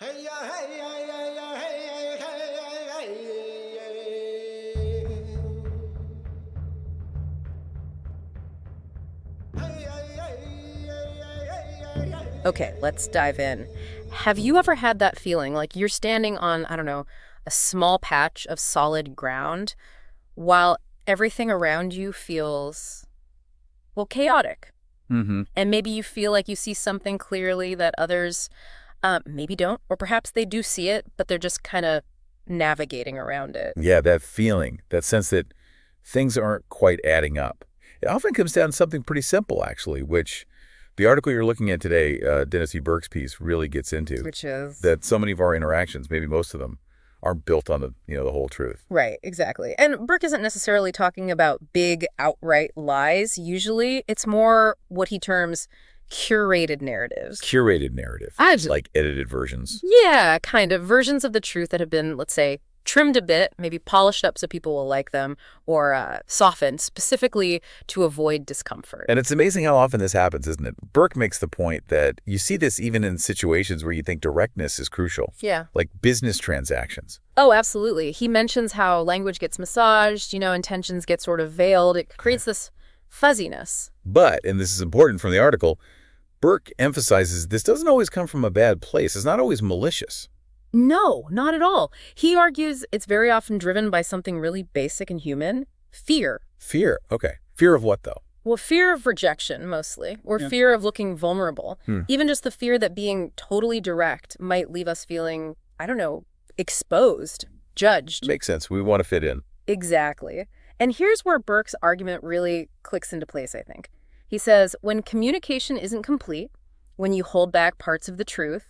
Hey ya, hey ya, ya, ya, hey ya, hey ya, hey ya, Okay, let's dive in. Have you ever had that feeling like you're standing on, I don't know, a small patch of solid ground while everything around you feels, well, chaotic? Hmm. And maybe you feel like you see something clearly that others maybe don't, or perhaps they do see it, but they're just kind of navigating around it. Yeah, that feeling, that sense that things aren't quite adding up. It often comes down to something pretty simple, actually, which the article you're looking at today, Dennis E. Burke's piece, really gets into. Which is That so many of our interactions, maybe most of them, aren't built on the whole truth. right, exactly. And Burke isn't necessarily talking about big, outright lies. Usually, it's more what he terms curated narratives. Curated narrative, I just, like edited versions. yeah, kind of versions of the truth that have been, let's say, trimmed a bit, maybe polished up so people will like them, or softened specifically to avoid discomfort. And it's amazing how often this happens, isn't it? Burke makes the point that you see this even in situations where you think directness is crucial, Yeah. like business transactions. Oh, absolutely. He mentions how language gets massaged, intentions get sort of veiled. It creates this fuzziness. But, and this is important from the article, Burke emphasizes this doesn't always come from a bad place. It's not always malicious. No, not at all. He argues it's very often driven by something really basic and human, fear. Fear. Okay. Fear of what, though? Well, fear of rejection, mostly, or Yeah. fear of looking vulnerable. Hmm. Even just the fear that being totally direct might leave us feeling, I don't know, exposed, judged. Makes sense. We want to fit in. Exactly. And here's where Burke's argument really clicks into place, I think. He says, when communication isn't complete, when you hold back parts of the truth,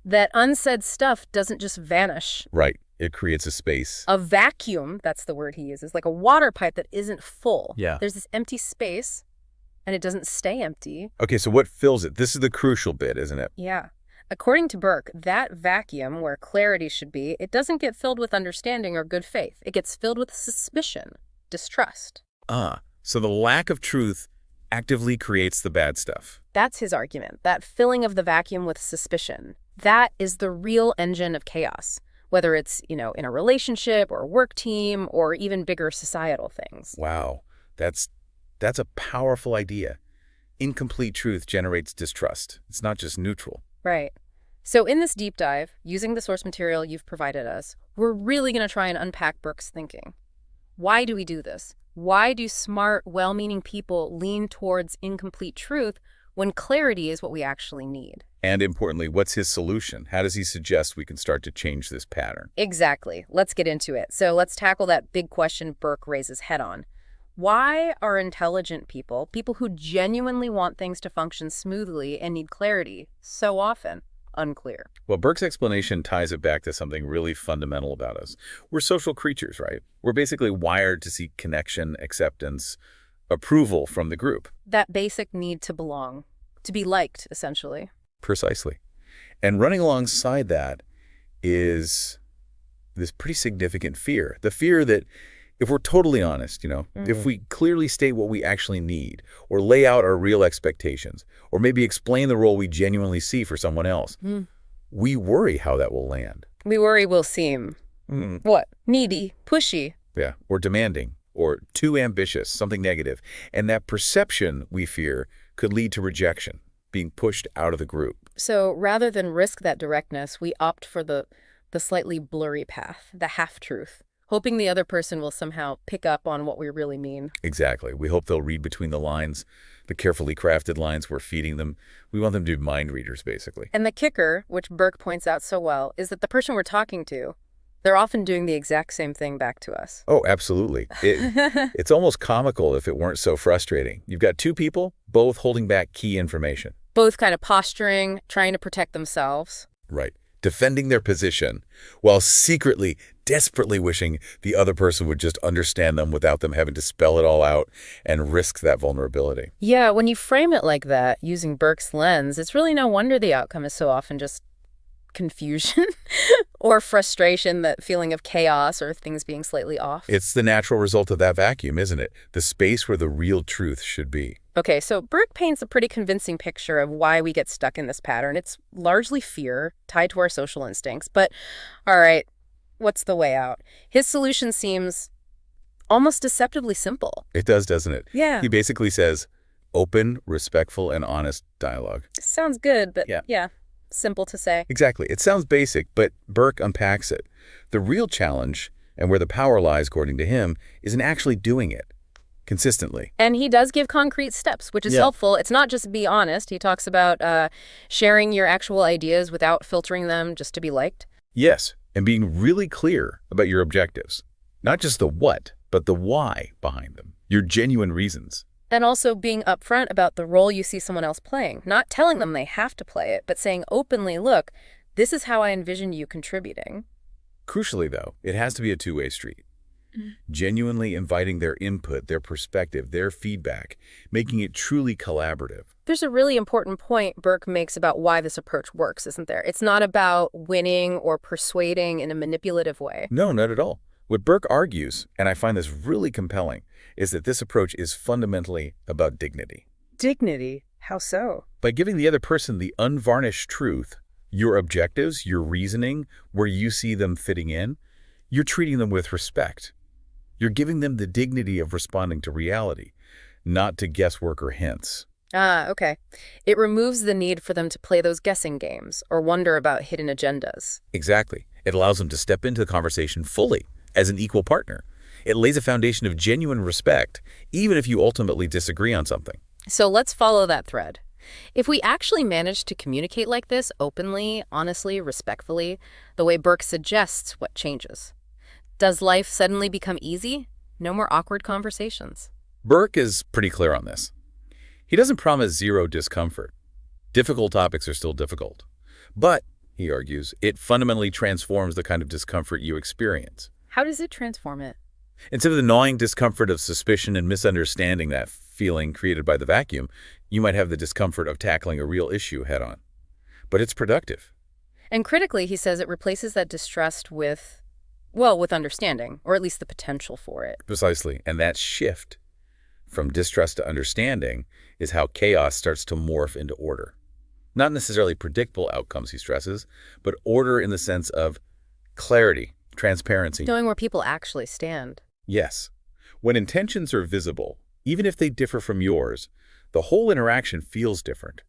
that unsaid stuff doesn't just vanish. Right. It creates a space. A vacuum, that's the word he uses, like a water pipe that isn't full. Yeah. There's this empty space, and it doesn't stay empty. Okay, so what fills it? This is the crucial bit, isn't it? Yeah. According to Burke, that vacuum where clarity should be, it doesn't get filled with understanding or good faith. It gets filled with suspicion, distrust. So the lack of truth actively creates the bad stuff. That's his argument, that filling of the vacuum with suspicion. That is the real engine of chaos, whether it's, in a relationship or a work team or even bigger societal things. Wow. That's a powerful idea. Incomplete truth generates distrust. It's not just neutral. Right. So in this deep dive, using the source material you've provided us, we're really going to try and unpack Burke's thinking. Why do we do this? Why do smart, well-meaning people lean towards incomplete truth when clarity is what we actually need? And importantly, what's his solution? How does he suggest we can start to change this pattern? Exactly. Let's get into it. So let's tackle that big question Burke raises head on. Why are intelligent people, people who genuinely want things to function smoothly and need clarity, so often unclear? Well, Burke's explanation ties it back to something really fundamental about us. We're social creatures, right? We're basically wired to seek connection, acceptance, approval from the group. That basic need to belong, to be liked, essentially. Precisely. And running alongside that is this pretty significant fear. The fear that if we're totally honest, if we clearly state what we actually need or lay out our real expectations or maybe explain the role we genuinely see for someone else, we worry how that will land. We worry we'll seem, what? Needy, pushy. Yeah, or demanding or too ambitious, something negative. And that perception, we fear, could lead to rejection, being pushed out of the group. So rather than risk that directness, we opt for the slightly blurry path, the half-truth, hoping the other person will somehow pick up on what we really mean. Exactly. We hope they'll read between the lines, the carefully crafted lines we're feeding them. We want them to be mind readers, basically. And the kicker, which Burke points out so well, is that the person we're talking to, they're often doing the exact same thing back to us. Oh, absolutely. It's almost comical if it weren't so frustrating. You've got two people, both holding back key information. Both kind of posturing, trying to protect themselves. Right. Defending their position while secretly, desperately wishing the other person would just understand them without them having to spell it all out and risk that vulnerability. Yeah, when you frame it like that, using Burke's lens, it's really no wonder the outcome is so often just confusion or frustration, that feeling of chaos or things being slightly off? It's the natural result of that vacuum, isn't it? The space where the real truth should be. Okay, so Burke paints a pretty convincing picture of why we get stuck in this pattern. It's largely fear, tied to our social instincts. But, all right, what's the way out? His solution seems almost deceptively simple. It does, doesn't it? Yeah. He basically says, open, respectful, and honest dialogue. Sounds good, but yeah, simple to say. Exactly. It sounds basic, but Burke unpacks it. The real challenge, and where the power lies, according to him, is in actually doing it consistently. And he does give concrete steps, which is helpful. It's not just be honest. He talks about sharing your actual ideas without filtering them just to be liked. Yes, and being really clear about your objectives. Not just the what, but the why behind them. Your genuine reasons. And also being upfront about the role you see someone else playing. Not telling them they have to play it, but saying openly, look, this is how I envision you contributing. Crucially, though, it has to be a two-way street. Genuinely inviting their input, their perspective, their feedback, making it truly collaborative. There's a really important point Burke makes about why this approach works, isn't there? It's not about winning or persuading in a manipulative way. No, not at all. What Burke argues, and I find this really compelling, is that this approach is fundamentally about dignity. Dignity? How so? By giving the other person the unvarnished truth, your objectives, your reasoning, where you see them fitting in, you're treating them with respect. You're giving them the dignity of responding to reality, not to guesswork or hints. Ah, okay. It removes the need for them to play those guessing games or wonder about hidden agendas. Exactly. It allows them to step into the conversation fully, as an equal partner. It lays a foundation of genuine respect, even if you ultimately disagree on something. So let's follow that thread. If we actually manage to communicate like this, openly, honestly, respectfully, the way Burke suggests, what changes? Does life suddenly become easy? No more awkward conversations. Burke is pretty clear on this. He doesn't promise zero discomfort. Difficult topics are still difficult. But, he argues, it fundamentally transforms the kind of discomfort you experience. How does it transform it? Instead of the gnawing discomfort of suspicion and misunderstanding, that feeling created by the vacuum, you might have the discomfort of tackling a real issue head-on. But it's productive. And critically, he says it replaces that distrust with, well, with understanding, or at least the potential for it. Precisely. And that shift from distrust to understanding is how chaos starts to morph into order. Not necessarily predictable outcomes, he stresses, but order in the sense of clarity, transparency. Knowing where people actually stand. Yes. When intentions are visible, even if they differ from yours, the whole interaction feels different.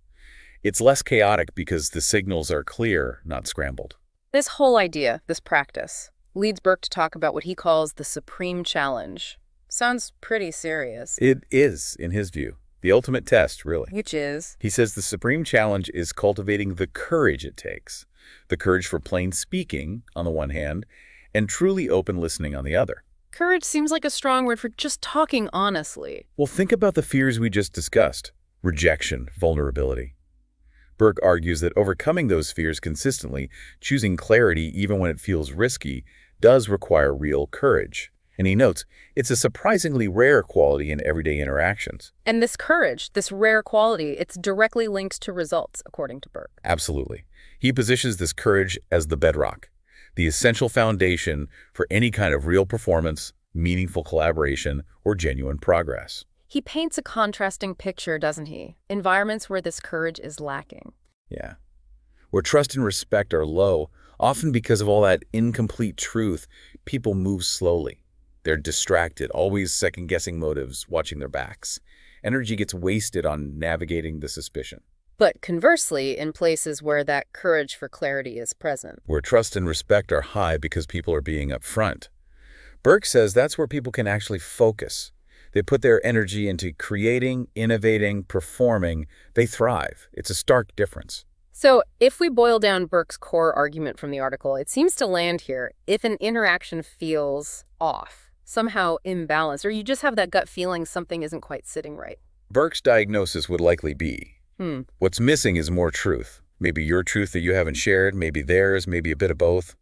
It's less chaotic because the signals are clear, not scrambled. This whole idea, this practice, leads Burke to talk about what he calls the supreme challenge. Sounds pretty serious. It is, in his view, the ultimate test, really. Which is? He says the supreme challenge is cultivating the courage it takes. The courage for plain speaking, on the one hand, and truly open listening on the other. Courage seems like a strong word for just talking honestly. Well, think about the fears we just discussed. Rejection, vulnerability. Burke argues that overcoming those fears consistently, choosing clarity even when it feels risky, does require real courage. And he notes, it's a surprisingly rare quality in everyday interactions. And this courage, this rare quality, it's directly linked to results, according to Burke. Absolutely. He positions this courage as the bedrock, the essential foundation for any kind of real performance, meaningful collaboration, or genuine progress. He paints a contrasting picture, doesn't he? Environments where this courage is lacking. Yeah. Where trust and respect are low, often because of all that incomplete truth, people move slowly. They're distracted, always second-guessing motives, watching their backs. Energy gets wasted on navigating the suspicion. But conversely, in places where that courage for clarity is present. Where trust and respect are high because people are being upfront. Burke says that's where people can actually focus. They put their energy into creating, innovating, performing. They thrive. It's a stark difference. So if we boil down Burke's core argument from the article, it seems to land here. If an interaction feels off, somehow imbalanced, or you just have that gut feeling something isn't quite sitting right. Burke's diagnosis would likely be, what's missing is more truth. Maybe your truth that you haven't shared, maybe theirs, maybe a bit of both.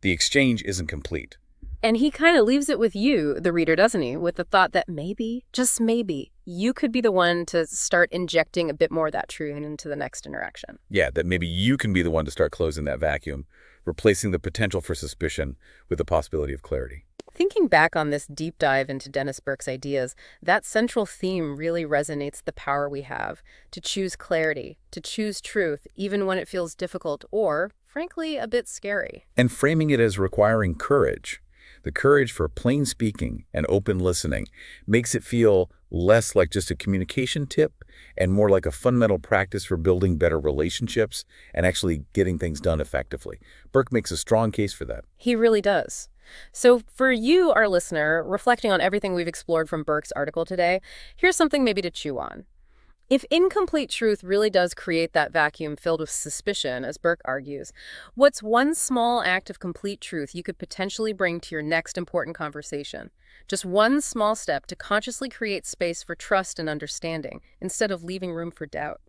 The exchange isn't complete. And he kind of leaves it with you, the reader, doesn't he? With the thought that maybe, just maybe, you could be the one to start injecting a bit more of that truth into the next interaction. Yeah, that maybe you can be the one to start closing that vacuum, replacing the potential for suspicion with the possibility of clarity. Thinking back on this deep dive into Dennis Burke's ideas, that central theme really resonates the power we have to choose clarity, to choose truth, even when it feels difficult or, frankly, a bit scary. And framing it as requiring courage. The courage for plain speaking and open listening makes it feel less like just a communication tip and more like a fundamental practice for building better relationships and actually getting things done effectively. Burke makes a strong case for that. He really does. So for you, our listener, reflecting on everything we've explored from Burke's article today, here's something maybe to chew on. If incomplete truth really does create that vacuum filled with suspicion, as Burke argues, what's one small act of complete truth you could potentially bring to your next important conversation? Just one small step to consciously create space for trust and understanding instead of leaving room for doubt.